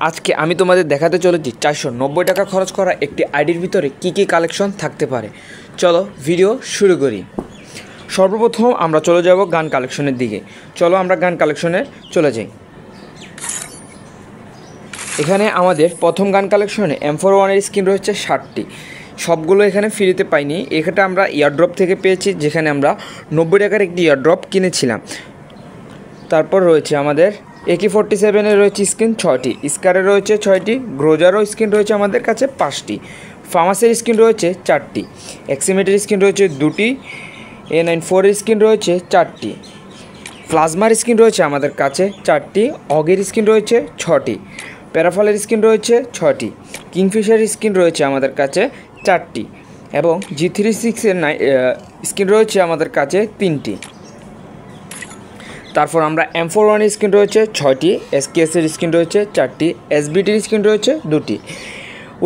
আজকে আমি তোমাদের দেখাতে চলেছি 490 টাকা খরচ করা একটি আইডির ভিতরে কি কি কালেকশন থাকতে পারে। চলো ভিডিও শুরু করি। সর্বপ্রথম আমরা চলে যাব গান কালেকশনের দিকে। চলো আমরা গান কালেকশনে চলে যাই। এখানে আমাদের প্রথম গান কালেকশনে M41-এর স্কিন রয়েছে 60টি। সবগুলো এখানে ফ্রিতে পাইনি, এখানে আমরা ইয়ারড্রপ থেকে পেয়েছি, যেখানে আমরা 90 টাকার একটি ইয়ারড্রপ কিনেছিলাম। তারপর রয়েছে আমাদের AK-47-এর রয়েছে স্কিন 6টি, স্কারের রয়েছে 6টি, গ্রোজারও স্কিন রয়েছে আমাদের কাছে 5টি, ফার্মাসের স্কিন রয়েছে 4টি, এক্সিমেটের স্কিন রয়েছে 2টি, A94-এর স্কিন রয়েছে 4টি, প্লাজমার স্কিন রয়েছে আমাদের কাছে 4টি, অগের স্কিন রয়েছে 6টি, প্যারাফলের স্কিন রয়েছে 6টি, কিংফিশার স্কিন রয়েছে আমাদের কাছে 4টি এবং G36-এর স্কিন রয়েছে আমাদের কাছে 3টি। তারপর আমরা M41-এর স্কিন রয়েছে 6টি, SKS-এর স্কিন রয়েছে 4টি, SBT-র স্কিন রয়েছে 2টি,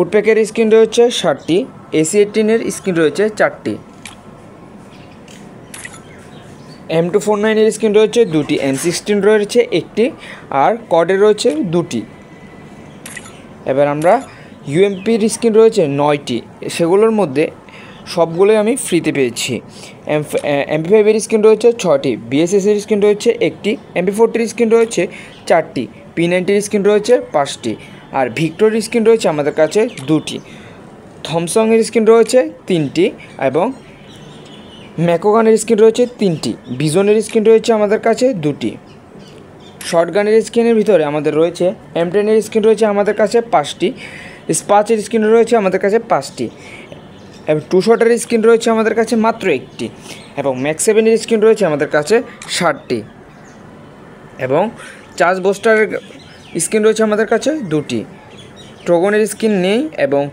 উডপ্যাকের স্কিন রয়েছে 60টি, AC-18-এর স্কিন রয়েছে 4টি, M249-এর স্কিন রয়েছে 2টি, M16 রয়েছে 1টি আর কডের রয়েছে 2টি। এবার আমরা UMP-র স্কিন রয়েছে 9টি, সেগুলোর মধ্যে সবগুলোই আমি ফ্রিতে পেয়েছি। MP5-এর স্কিন রয়েছে 6টি, BSS-এর স্কিন রয়েছে 1টি, MP40-র স্কিন রয়েছে 4টি, P90-র স্কিন রয়েছে 5টি আর ভিক্টরের স্কিন রয়েছে আমাদের কাছে 2টি, থমসংয়ের স্কিন রয়েছে 3টি এবং ম্যাকোগানের স্কিন রয়েছে 3টি, বিজনের স্কিন রয়েছে আমাদের কাছে 2টি। শর্টগানের স্কিনের ভিতরে আমাদের রয়েছে M10-এর স্কিন রয়েছে আমাদের কাছে 5টি, স্পাচের স্কিন রয়েছে আমাদের কাছে 5টি এবং 2 শটের স্কিন রয়েছে আমাদের কাছে মাত্র 1টি এবং ম্যাক্স 7-এর স্কিন রয়েছে আমাদের কাছে 60টি এবং চার্জ বুস্টারের স্কিন রয়েছে আমাদের কাছে 2টি। ট্রোগনের স্কিন নেই এবং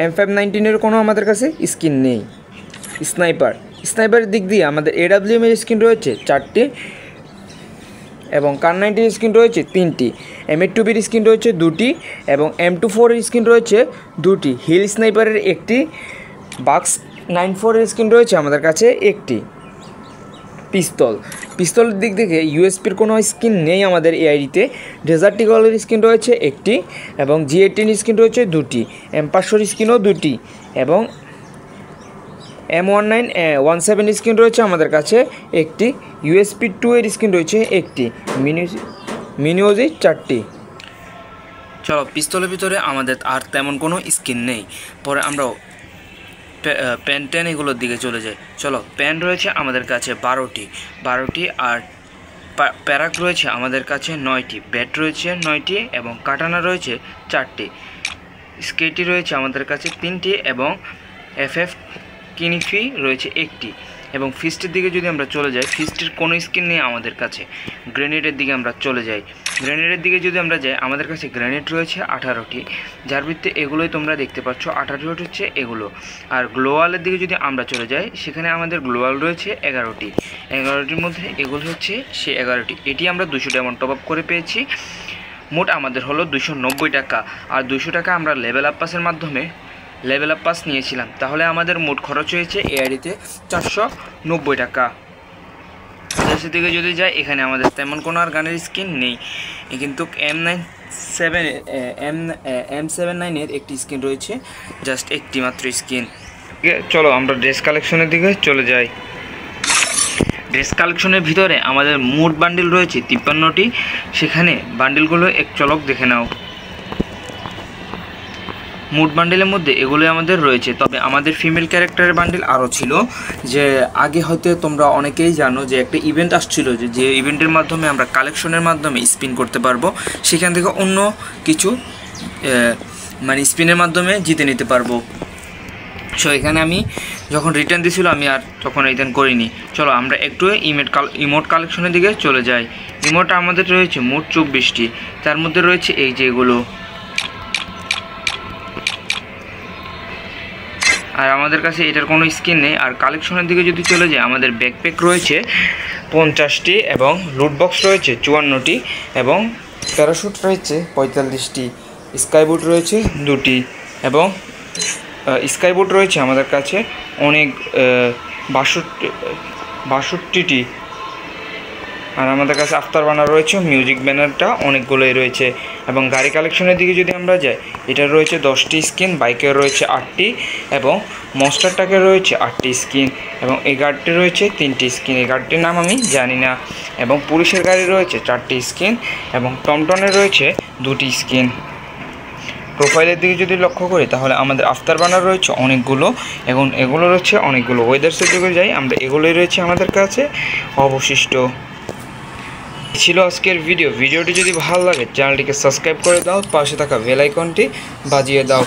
M519-এর কোনো আমাদের কাছে স্কিন নেই। স্নাইপারের দিক দিয়ে আমাদের AWM-এর স্কিন রয়েছে 4টি এবং কার-90-এর স্কিন রয়েছে 3টি, M82-বির স্কিন রয়েছে 2টি এবং M24-এর স্কিন রয়েছে 2টি, হিল স্নাইপারের 1টি, বাক্স 94-এর স্কিন রয়েছে আমাদের কাছে 1টি। পিস্তলের দিক থেকে USP-র কোনো স্কিন নেই আমাদের এই আইডিতে। ডেজার্ট ইগলের স্কিন রয়েছে 1টি এবং G18-এর স্কিন রয়েছে 2টি, M500-এর স্কিনও 2টি এবং M1917-এর স্কিন রয়েছে আমাদের কাছে 1টি, USP-2-এর স্কিন রয়েছে 1টি, মিনিওজি 4টি। চলো পিস্তলের ভিতরে আমাদের আর তেমন কোনো স্কিন নেই। পরে আমরা প্যান এগুলোর দিকে চলে যাই। চলো প্যান রয়েছে আমাদের কাছে 12টি আর প্যারাক রয়েছে আমাদের কাছে 9টি, ব্যাট রয়েছে 9টি এবং কাটানা রয়েছে 4টি, স্কেটি রয়েছে আমাদের কাছে 3টি এবং FF কিনিফি রয়েছে 1টি এবং ফিস্টের দিকে যদি আমরা চলে যাই, ফিস্টের কোনো স্কিন নেই আমাদের কাছে। গ্রেনেডের দিকে আমরা চলে যাই। গ্রেনেডের দিকে যদি আমরা যাই, আমাদের কাছে গ্রেনেড রয়েছে 18টি, যার ভিত্তিতে এগুলোই তোমরা দেখতে পাচ্ছ। 18টি হচ্ছে এগুলো। আর গ্লোয়ালের দিকে যদি আমরা চলে যাই, সেখানে আমাদের গ্লোয়াল রয়েছে 11টির মধ্যে এগুলো হচ্ছে সে 11টি। এটি আমরা 200 ডায়মন্ড টপ আপ করে পেয়েছি। মোট আমাদের হলো 290 টাকা আর 200 টাকা আমরা লেভেল আপ পাসের মাধ্যমে লেভেল আপ পাস নিয়েছিলাম। তাহলে আমাদের মোট খরচ হয়েছে এই আইডিতে 490 টাকা। দেশের দিকে যদি যাই, এখানে আমাদের তেমন কোনো আর গানের স্কিন নেই, কিন্তু M79-এর একটি স্কিন রয়েছে, জাস্ট একটি মাত্র স্কিন। চলো আমরা ড্রেস কালেকশনের দিকে চলে যাই। ড্রেস কালেকশনের ভিতরে আমাদের মোট বান্ডিল রয়েছে 53টি, সেখানে বান্ডিলগুলো এক চলক দেখে নাও। মোট বান্ডিলের মধ্যে এগুলো আমাদের রয়েছে, তবে আমাদের ফিমেল ক্যারেক্টারের বান্ডিল আরও ছিল। যে আগে হয়তো তোমরা অনেকেই জানো যে একটা ইভেন্ট আসছিল, যে ইভেন্টের মাধ্যমে আমরা কালেকশনের মাধ্যমে স্পিন করতে পারবো, সেখান থেকে অন্য কিছু মানে স্পিনের মাধ্যমে জিতে নিতে পারবো। সো এখানে আমি যখন রিটার্ন দিয়েছিল, আমি আর তখন রিটার্ন করিনি। চলো আমরা একটু ইমোট কালেকশনের দিকে চলে যাই। ইমোট আমাদের রয়েছে মোট 24টি, তার মধ্যে রয়েছে এই যে এগুলো। আর আমাদের কাছে এটার কোনো স্কিন নেই। আর কালেকশনের দিকে যদি চলে যায়, আমাদের ব্যাকপ্যাক রয়েছে 50টি এবং লুট বক্স রয়েছে 54টি এবং প্যারাশুট রয়েছে 45টি, স্কাইবুট রয়েছে 2টি এবং স্কাইবুট রয়েছে আমাদের কাছে অনেক 62টি আর আমাদের কাছে আফতার ব্যানার রয়েছে, মিউজিক ব্যানারটা অনেকগুলোই রয়েছে। এবং গাড়ি কালেকশনের দিকে যদি আমরা যাই, এটার রয়েছে 10টি স্কিন, বাইকের রয়েছে 8টি এবং মনস্টার ট্রাকের রয়েছে 8টি স্কিন এবং এই গাড়িটির রয়েছে 3টি স্কিন। এই গাড়িটির নাম আমি জানি না। এবং পুলিশের গাড়ি রয়েছে 4টি স্কিন এবং টমটনের রয়েছে 2টি স্কিন। প্রোফাইলের দিকে যদি লক্ষ্য করি তাহলে আমাদের আফতার বানার রয়েছে অনেকগুলো এবং এগুলো রয়েছে অনেকগুলো। ওয়েদার্সের দিকে যাই, আমরা এগুলোই রয়েছে আমাদের কাছে অবশিষ্ট। ছিল আজকের ভিডিওটি যদি ভালো লাগে চ্যানেলটিকে সাবস্ক্রাইব করে দাও, পাশে থাকা বেল আইকনটি বাজিয়ে দাও।